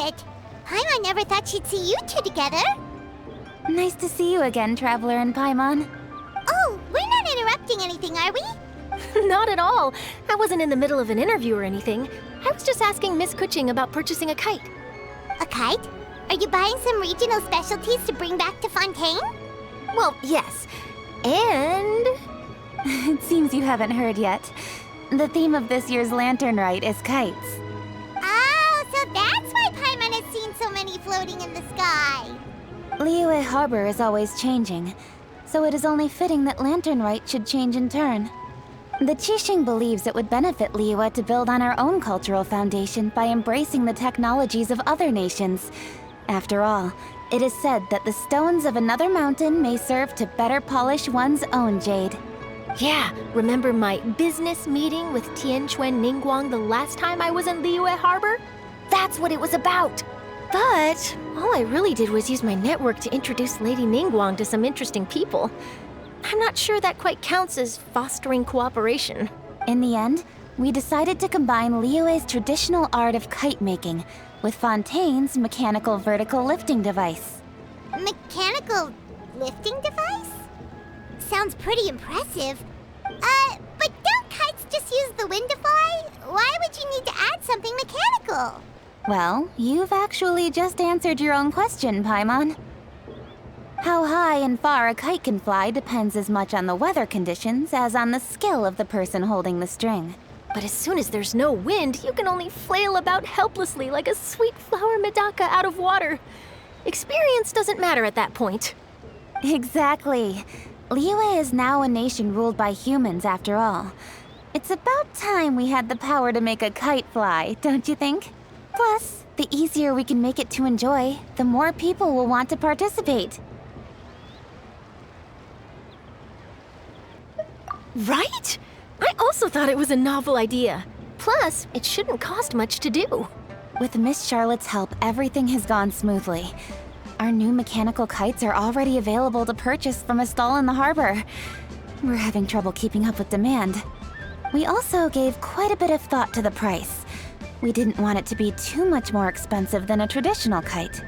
it. Paimon never thought she'd see you two together. Nice to see you again, Traveler and Paimon. Oh, we're not interrupting anything, are we? Not at all. I wasn't in the middle of an interview or anything. I was just asking Miss Kuching about purchasing a kite. A kite? Are you buying some regional specialties to bring back to Fontaine? Well, yes. And... It seems you haven't heard yet. The theme of this year's Lantern Rite is kites. Oh, so that's why Paimon has seen so many floating in the sky. Liyue Harbor is always changing, so it is only fitting that Lantern Rite should change in turn. The Qixing believes it would benefit Liyue to build on our own cultural foundation by embracing the technologies of other nations. After all, it is said that the stones of another mountain may serve to better polish one's own jade. yeah, remember my business meeting with Tianquan Ningguang the last time I was in Liyue Harbor? That's what it was about. But all I really did was use my network to introduce Lady Ningguang to some interesting people. I'm not sure that quite counts as fostering cooperation. In the end, we decided to combine Liyue's traditional art of kite making with Fontaine's mechanical vertical lifting device. Mechanical lifting device? Sounds pretty impressive. But don't kites just use the wind to fly? Why would you need to add something mechanical? Well, you've actually just answered your own question, Paimon. How high and far a kite can fly depends as much on the weather conditions as on the skill of the person holding the string. But as soon as there's no wind, you can only flail about helplessly like a sweet flower medaka out of water. Experience doesn't matter at that point. Exactly. Liyue is now a nation ruled by humans, after all. It's about time we had the power to make a kite fly, don't you think? Plus, the easier we can make it to enjoy, the more people will want to participate. Right? I also thought it was a novel idea. Plus, it shouldn't cost much to do. With Miss Charlotte's help, everything has gone smoothly. Our new mechanical kites are already available to purchase from a stall in the harbor. We're having trouble keeping up with demand. We also gave quite a bit of thought to the price. We didn't want it to be too much more expensive than a traditional kite.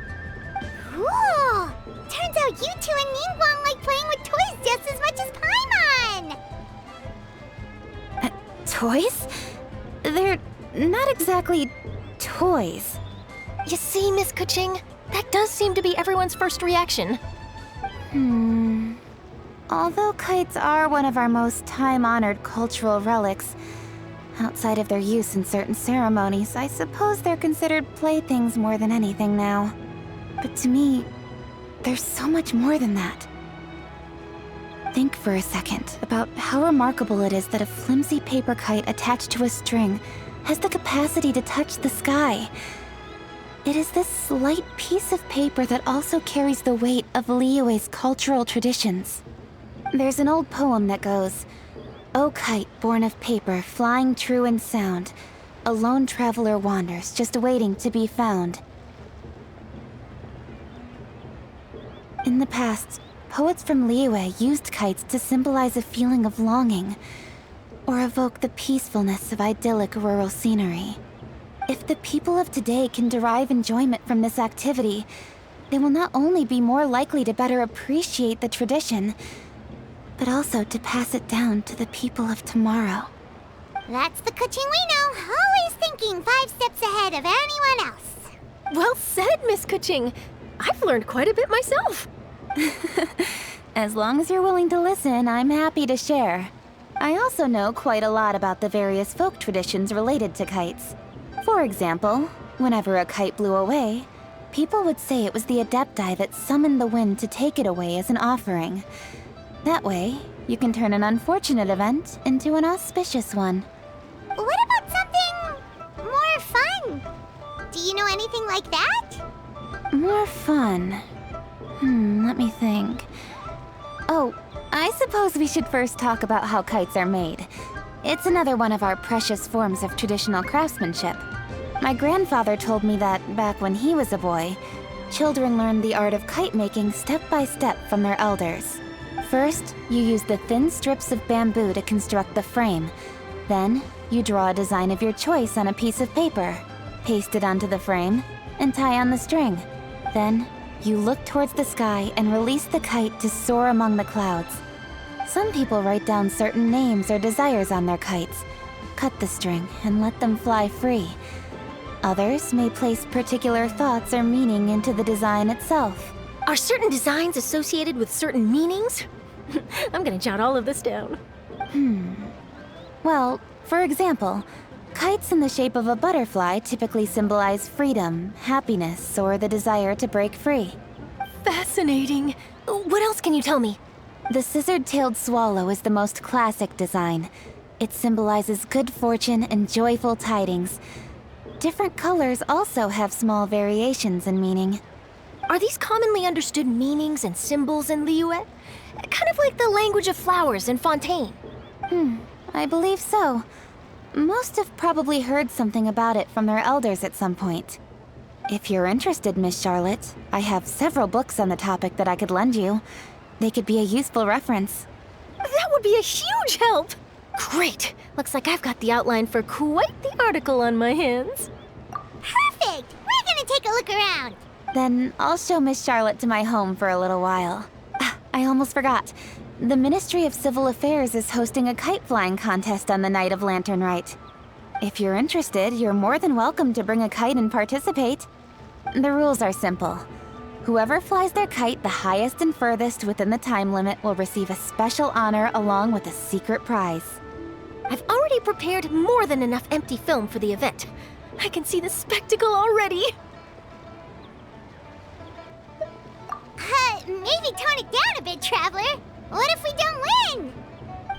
Cool! Turns out you two and Ningguang like playing with toys just as much as Paimon! Toys? They're not exactly toys. You see, Miss Kuching? That does seem to be everyone's first reaction. Although kites are one of our most time-honored cultural relics, outside of their use in certain ceremonies, I suppose they're considered playthings more than anything now. But to me, there's so much more than that. Think for a second about how remarkable it is that a flimsy paper kite attached to a string has the capacity to touch the sky. It is this slight piece of paper that also carries the weight of Liyue's cultural traditions. There's an old poem that goes, "O kite born of paper, flying true and sound, a lone traveler wanders, just waiting to be found." In the past, poets from Liyue used kites to symbolize a feeling of longing, or evoke the peacefulness of idyllic rural scenery. If the people of today can derive enjoyment from this activity, they will not only be more likely to better appreciate the tradition, but also to pass it down to the people of tomorrow. That's the Kuching we know, always thinking 5 steps ahead of anyone else. Well said, Miss Kuching. I've learned quite a bit myself. As long as you're willing to listen, I'm happy to share. I also know quite a lot about the various folk traditions related to kites. For example, whenever a kite blew away, people would say it was the Adepti that summoned the wind to take it away as an offering. That way, you can turn an unfortunate event into an auspicious one. What about something more fun? Do you know anything like that? More fun. Let me think. Oh, I suppose we should first talk about how kites are made. It's another one of our precious forms of traditional craftsmanship. My grandfather told me that, back when he was a boy, children learned the art of kite making step by step from their elders. First, you use the thin strips of bamboo to construct the frame. Then, you draw a design of your choice on a piece of paper, paste it onto the frame, and tie on the string. Then, you look towards the sky and release the kite to soar among the clouds. Some people write down certain names or desires on their kites, cut the string, and let them fly free. Others may place particular thoughts or meaning into the design itself. Are certain designs associated with certain meanings? I'm gonna jot all of this down. Well, for example, kites in the shape of a butterfly typically symbolize freedom, happiness, or the desire to break free. Fascinating. What else can you tell me? The scissored-tailed swallow is the most classic design. It symbolizes good fortune and joyful tidings. Different colors also have small variations in meaning. Are these commonly understood meanings and symbols in Liyue? Kind of like the language of flowers in Fontaine. I believe so. Most have probably heard something about it from their elders at some point. If you're interested, Miss Charlotte, I have several books on the topic that I could lend you. They could be a useful reference. That would be a huge help! Great! Looks like I've got the outline for quite the article on my hands. Perfect! We're gonna take a look around. Then I'll show Miss Charlotte to my home for a little while. I almost forgot. The Ministry of Civil Affairs is hosting a kite flying contest on the night of Lantern Rite. If you're interested, you're more than welcome to bring a kite and participate. The rules are simple. Whoever flies their kite the highest and furthest within the time limit will receive a special honor along with a secret prize. I've already prepared more than enough empty film for the event. I can see the spectacle already. Maybe tone it down a bit, Traveler. What if we don't win?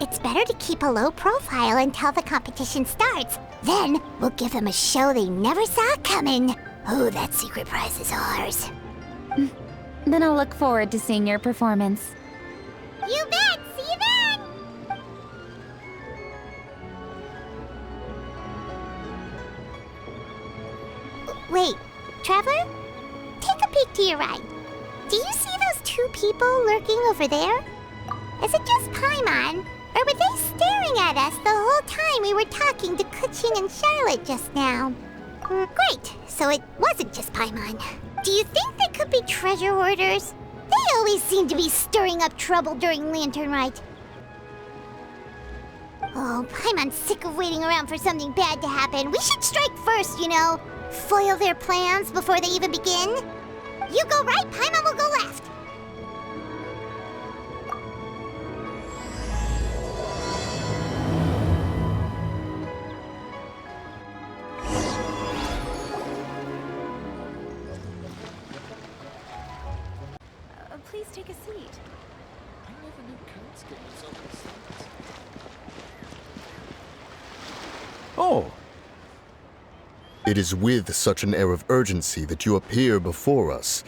It's better to keep a low profile until the competition starts. Then we'll give them a show they never saw coming. Oh, that secret prize is ours. Then I'll look forward to seeing your performance. You bet! See you then! Wait, Traveler? Take a peek to your right. Do you see those two people lurking over there? Is it just Paimon? Or were they staring at us the whole time we were talking to Kuchin and Charlotte just now? Great, so it wasn't just Paimon. Do you think they could be treasure hoarders? They always seem to be stirring up trouble during Lantern Rite. Oh, Paimon's sick of waiting around for something bad to happen. We should strike first, you know. Foil their plans before they even begin. You go right, Paimon will go left. Please take a seat. Oh! It is with such an air of urgency that you appear before us.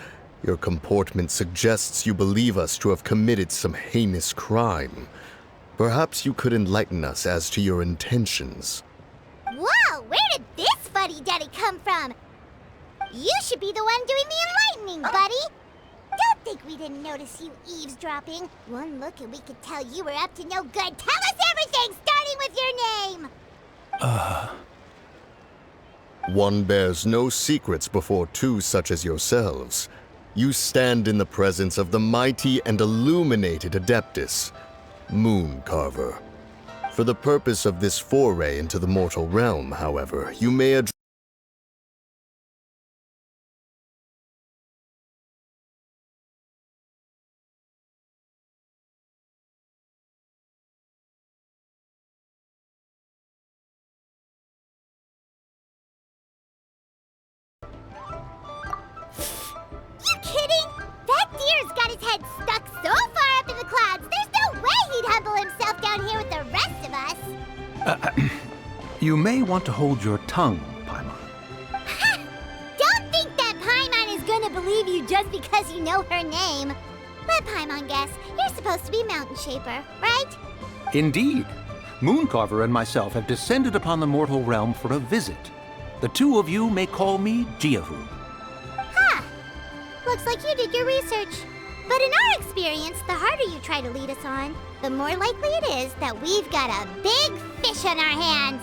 Your comportment suggests you believe us to have committed some heinous crime. Perhaps you could enlighten us as to your intentions. Whoa, where did this fuddy-duddy come from? You should be the one doing the enlightening, buddy. Don't think we didn't notice you eavesdropping. One look and we could tell you were up to no good. Tell us everything, starting with your name. One bears no secrets before two such as yourselves. You stand in the presence of the mighty and illuminated Adeptus, Moon Carver. For the purpose of this foray into the mortal realm, however, you may address You kidding? That deer's got his head stuck so far up in the clouds, there's no way he'd humble himself down here with the rest of us. You may want to hold your tongue, Paimon. Don't think that Paimon is gonna believe you just because you know her name. Let Paimon guess, you're supposed to be Mountain Shaper, right? Indeed. Mooncarver and myself have descended upon the mortal realm for a visit. The two of you may call me Jiahu. Looks like you did your research. But in our experience, the harder you try to lead us on, the more likely it is that we've got a big fish on our hands.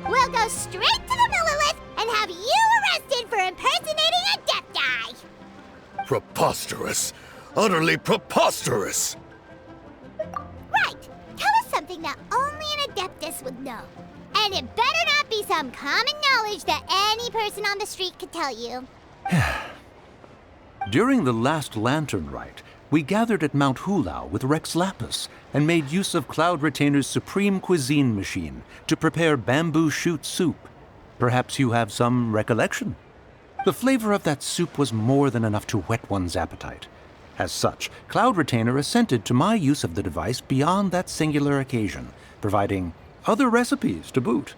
We'll go straight to the Millilith and have you arrested for impersonating Preposterous. Utterly preposterous! Right! Tell us something that only an Adeptus would know. And it better not be some common knowledge that any person on the street could tell you. During the last Lantern Rite, we gathered at Mount Hulao with Rex Lapis and made use of Cloud Retainer's supreme cuisine machine to prepare bamboo shoot soup. Perhaps you have some recollection? The flavor of that soup was more than enough to whet one's appetite. As such, Cloud Retainer assented to my use of the device beyond that singular occasion, providing other recipes to boot.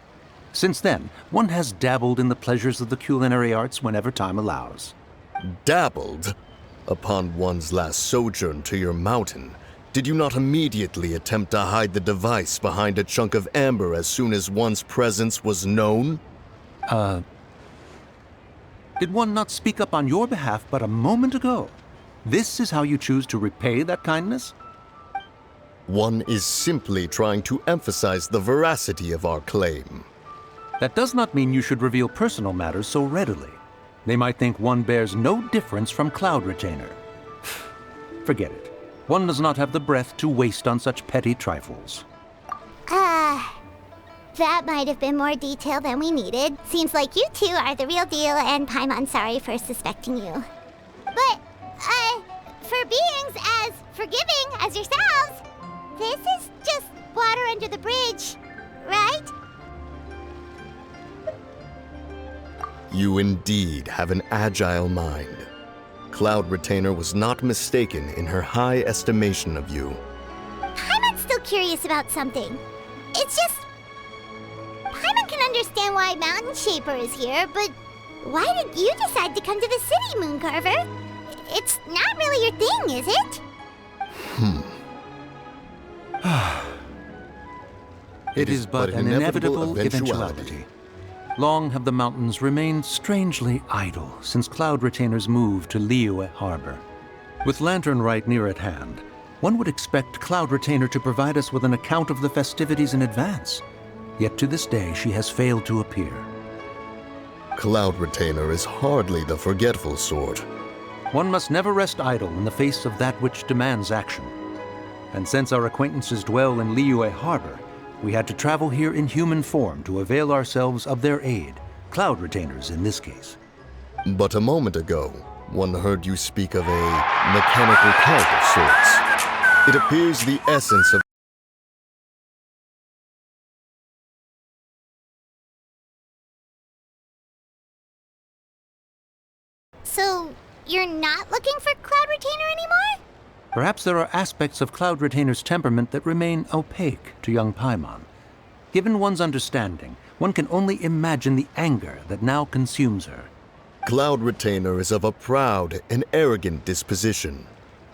Since then, one has dabbled in the pleasures of the culinary arts whenever time allows. Dabbled? Upon one's last sojourn to your mountain, did you not immediately attempt to hide the device behind a chunk of amber as soon as one's presence was known? Did one not speak up on your behalf but a moment ago? This is how you choose to repay that kindness? One is simply trying to emphasize the veracity of our claim. That does not mean you should reveal personal matters so readily. They might think one bears no difference from Cloud Retainer. Forget it. One does not have the breath to waste on such petty trifles. That might have been more detail than we needed. Seems like you two are the real deal, and Paimon's sorry for suspecting you. But, for beings as forgiving as yourselves, this is just water under the bridge, right? You indeed have an agile mind. Cloud Retainer was not mistaken in her high estimation of you. Paimon's still curious about something. It's just... Paimon can understand why Mountain Shaper is here, but why did you decide to come to the city, Mooncarver? It's not really your thing, is it? It is but an inevitable eventuality. Long have the mountains remained strangely idle since Cloud Retainer's move to Liyue Harbor. With Lantern Rite near at hand, one would expect Cloud Retainer to provide us with an account of the festivities in advance. Yet to this day, she has failed to appear. Cloud Retainer is hardly the forgetful sort. One must never rest idle in the face of that which demands action. And since our acquaintances dwell in Liyue Harbor, we had to travel here in human form to avail ourselves of their aid, Cloud Retainers in this case. But a moment ago, one heard you speak of a mechanical kite of sorts. It appears the essence of... So, you're not looking for Cloud Retainer anymore? Perhaps there are aspects of Cloud Retainer's temperament that remain opaque to young Paimon. Given one's understanding, one can only imagine the anger that now consumes her. Cloud Retainer is of a proud and arrogant disposition.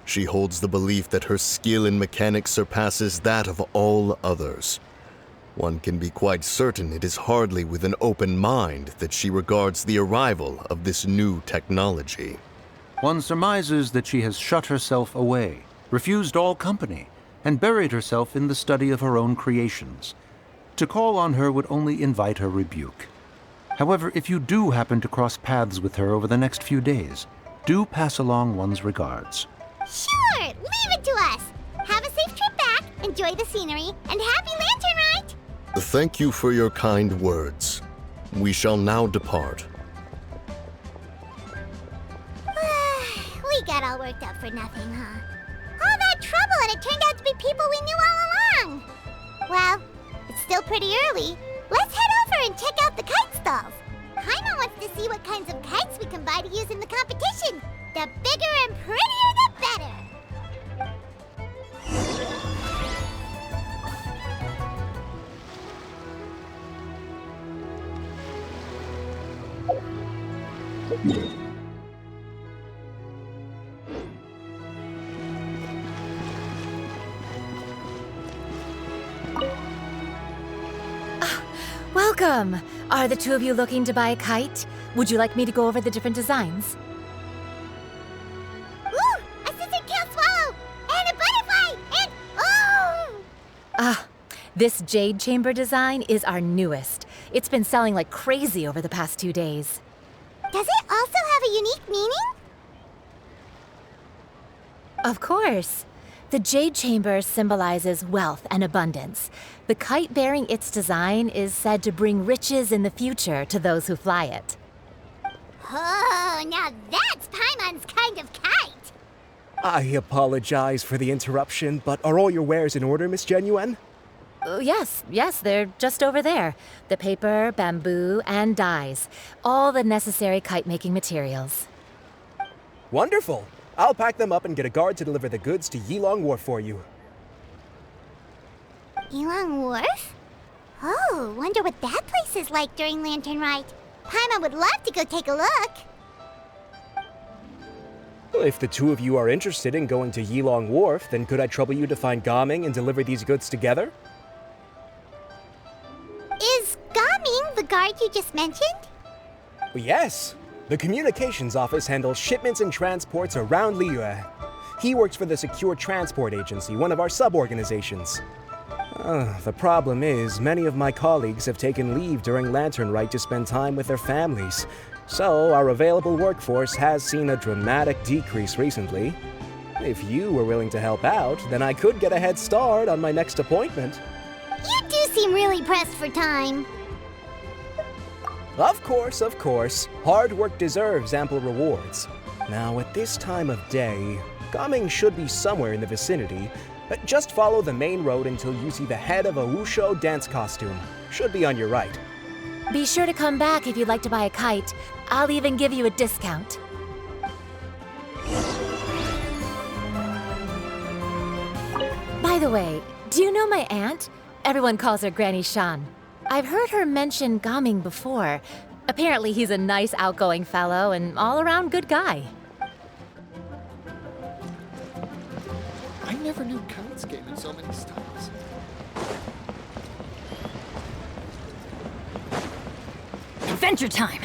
She holds the belief that her skill in mechanics surpasses that of all others. One can be quite certain it is hardly with an open mind that she regards the arrival of this new technology. One surmises that she has shut herself away, refused all company, and buried herself in the study of her own creations. To call on her would only invite her rebuke. However, if you do happen to cross paths with her over the next few days, do pass along one's regards. Sure! Leave it to us! Have a safe trip back, enjoy the scenery, and happy Lantern Rite! Thank you for your kind words. We shall now depart. We got all worked up for nothing, huh? All that trouble and it turned out to be people we knew all along! Well, it's still pretty early. Let's head over and check out the kite stalls. Paimon wants to see what kinds of kites we can buy to use in the competition. The bigger and prettier, the better! Welcome! Are the two of you looking to buy a kite? Would you like me to go over the different designs? Ooh! A scissor-tail swallow! And a butterfly! And... oh! This jade chamber design is our newest. It's been selling like crazy over the past 2 days. Does it also have a unique meaning? Of course. The Jade Chamber symbolizes wealth and abundance. The kite bearing its design is said to bring riches in the future to those who fly it. Oh, now that's Paimon's kind of kite. I apologize for the interruption, but are all your wares in order, Miss Genuine? Yes, they're just over there. The paper, bamboo, and dyes. All the necessary kite-making materials. Wonderful. I'll pack them up and get a guard to deliver the goods to Yilong Wharf for you. Yilong Wharf? Oh, wonder what that place is like during Lantern Rite. Paimon would love to go take a look. Well, if the two of you are interested in going to Yilong Wharf, then could I trouble you to find Gaming and deliver these goods together? Is Gaming the guard you just mentioned? Well, yes. The communications office handles shipments and transports around Liyue. He works for the Secure Transport Agency, one of our sub-organizations. The problem is, many of my colleagues have taken leave during Lantern Rite to spend time with their families. So, our available workforce has seen a dramatic decrease recently. If you were willing to help out, then I could get a head start on my next appointment. You do seem really pressed for time. Of course, of course. Hard work deserves ample rewards. Now, at this time of day, Gaming should be somewhere in the vicinity. But just follow the main road until you see the head of a Wushu dance costume. Should be on your right. Be sure to come back if you'd like to buy a kite. I'll even give you a discount. By the way, do you know my aunt? Everyone calls her Granny Shan. I've heard her mention Gaming before. Apparently he's a nice, outgoing fellow and all-around good guy. I never knew kites came in so many styles. Adventure time!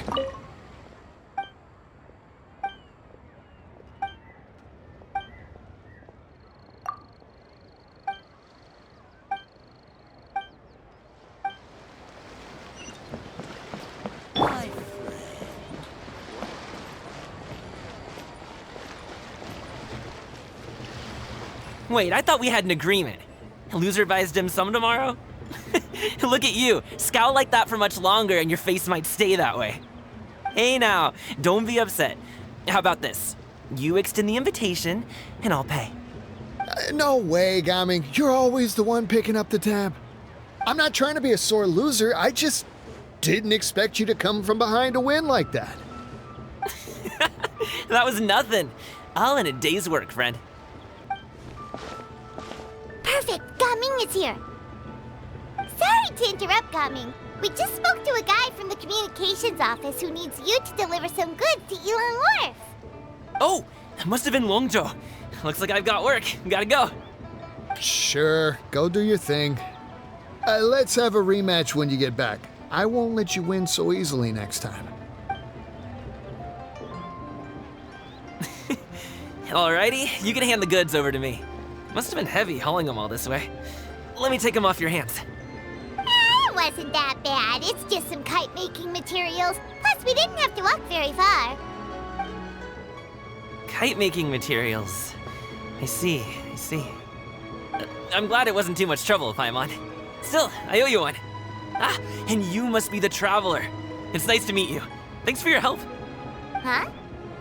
Wait, I thought we had an agreement. Loser buys dim sum tomorrow? Look at you. Scowl like that for much longer and your face might stay that way. Hey now, don't be upset. How about this? You extend the invitation and I'll pay. No way, Gaming. You're always the one picking up the tab. I'm not trying to be a sore loser. I just didn't expect you to come from behind to win like that. That was nothing. All in a day's work, friend. Perfect, Gaming is here. Sorry to interrupt, Gaming. We just spoke to a guy from the communications office who needs you to deliver some goods to Yilong Wharf. Oh, that must have been Longzhou. Looks like I've got work. Gotta go. Sure, go do your thing. Let's have a rematch when you get back. I won't let you win so easily next time. Alrighty, you can hand the goods over to me. Must have been heavy hauling them all this way. Let me take them off your hands. It wasn't that bad. It's just some kite-making materials. Plus, we didn't have to walk very far. Kite-making materials. I see. I'm glad it wasn't too much trouble, Paimon. Still, I owe you one. Ah, and you must be the traveler. It's nice to meet you. Thanks for your help. Huh?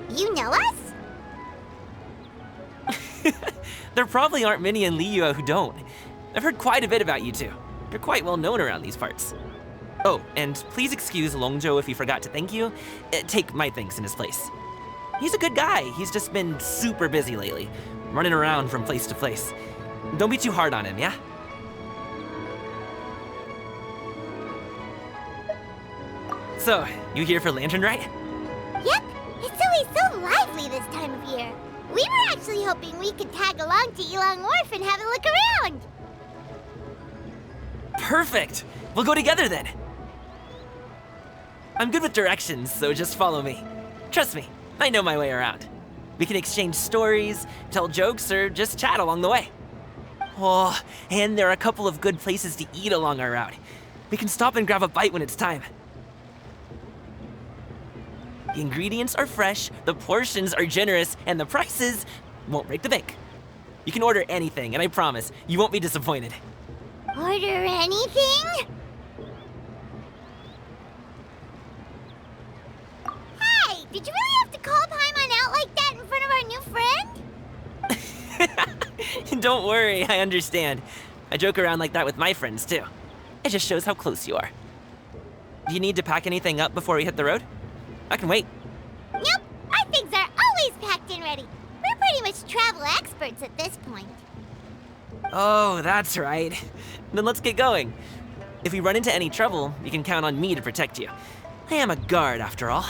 You know us? There probably aren't many in Liyue who don't. I've heard quite a bit about you two. You're quite well known around these parts. Oh, and please excuse Longzhou if he forgot to thank you. Take my thanks in his place. He's a good guy. He's just been super busy lately, running around from place to place. Don't be too hard on him, yeah? So, you here for Lantern Rite? Yep. It's always so lively this time of year. We were actually hoping we could tag along to Yilong Wharf and have a look around. Perfect! We'll go together then. I'm good with directions, so just follow me. Trust me, I know my way around. We can exchange stories, tell jokes, or just chat along the way. Oh, and there are a couple of good places to eat along our route. We can stop and grab a bite when it's time. The ingredients are fresh, the portions are generous, and the prices won't break the bank. You can order anything, and I promise, you won't be disappointed. Order anything? Hey, did you really have to call Paimon out like that in front of our new friend? Don't worry, I understand. I joke around like that with my friends, too. It just shows how close you are. Do you need to pack anything up before we hit the road? I can wait. Nope, our things are always packed and ready. We're pretty much travel experts at this point. Oh, that's right. Then let's get going. If we run into any trouble, you can count on me to protect you. I am a guard, after all.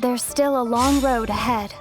There's still a long road ahead.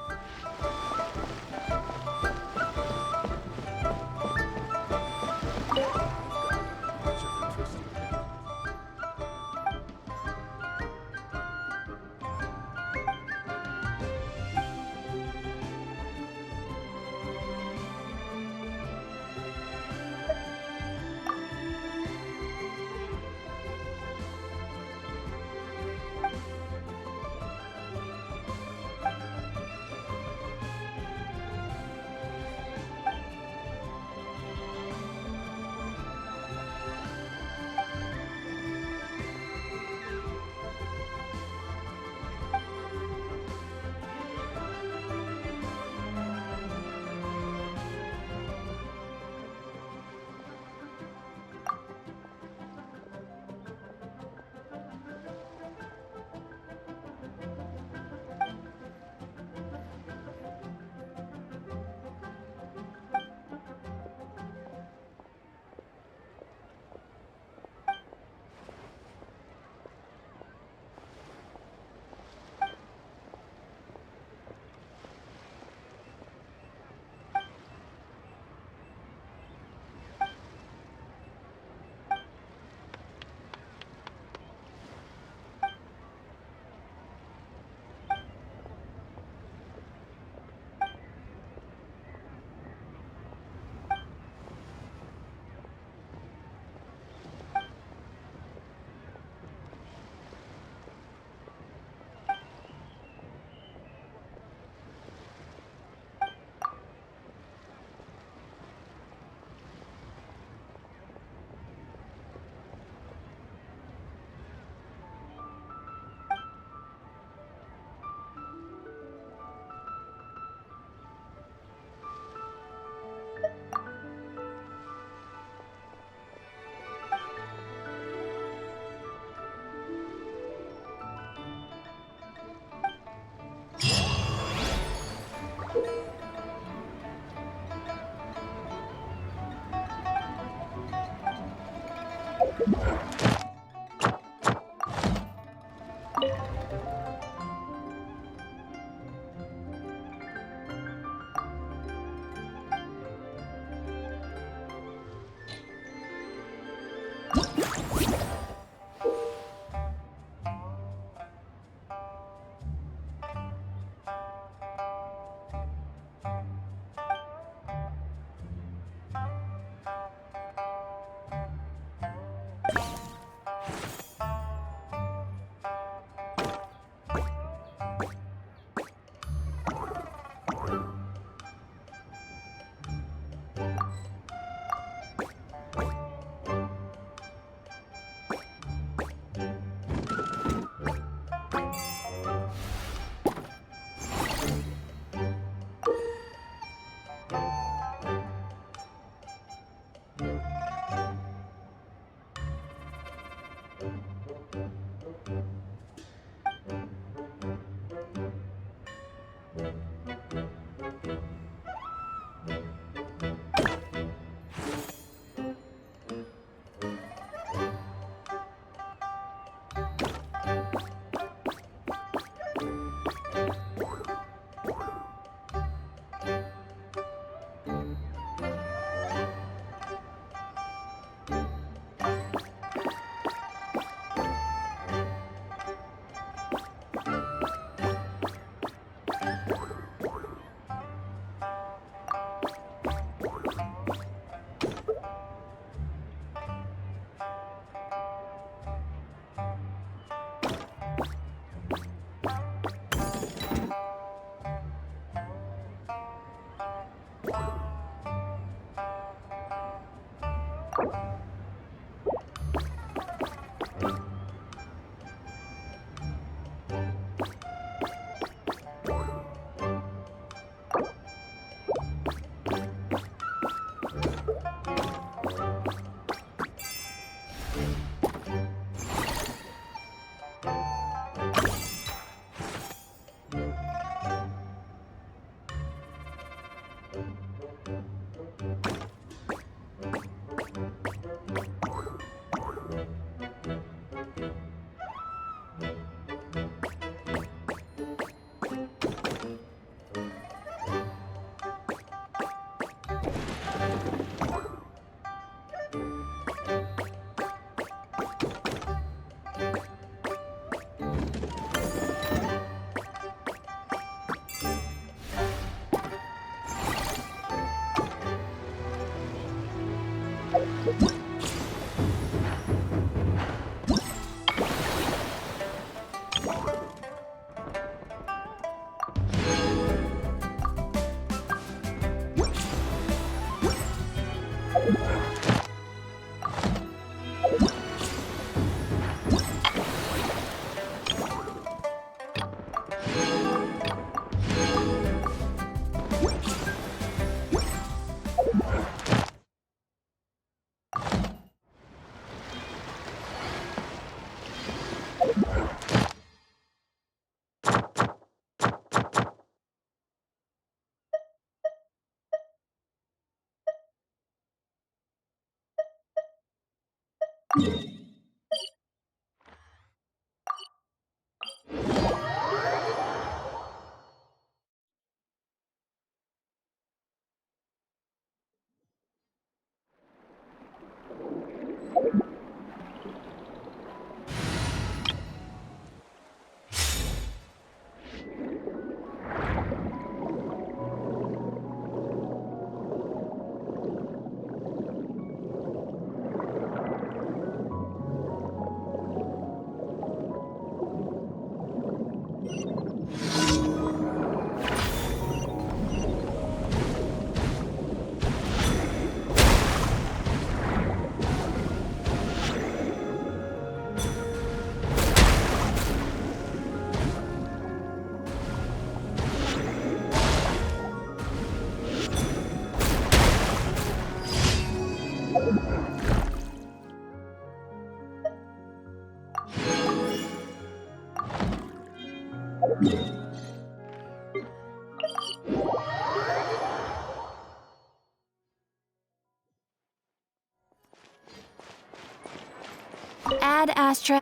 Add Astra.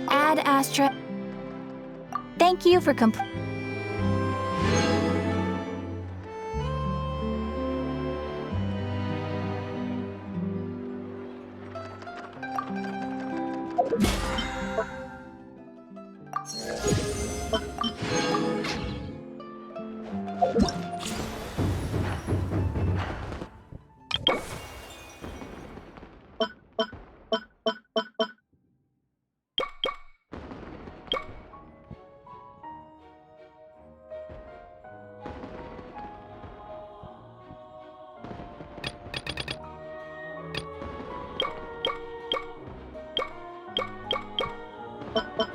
Add Astra. Thank you for Thank you.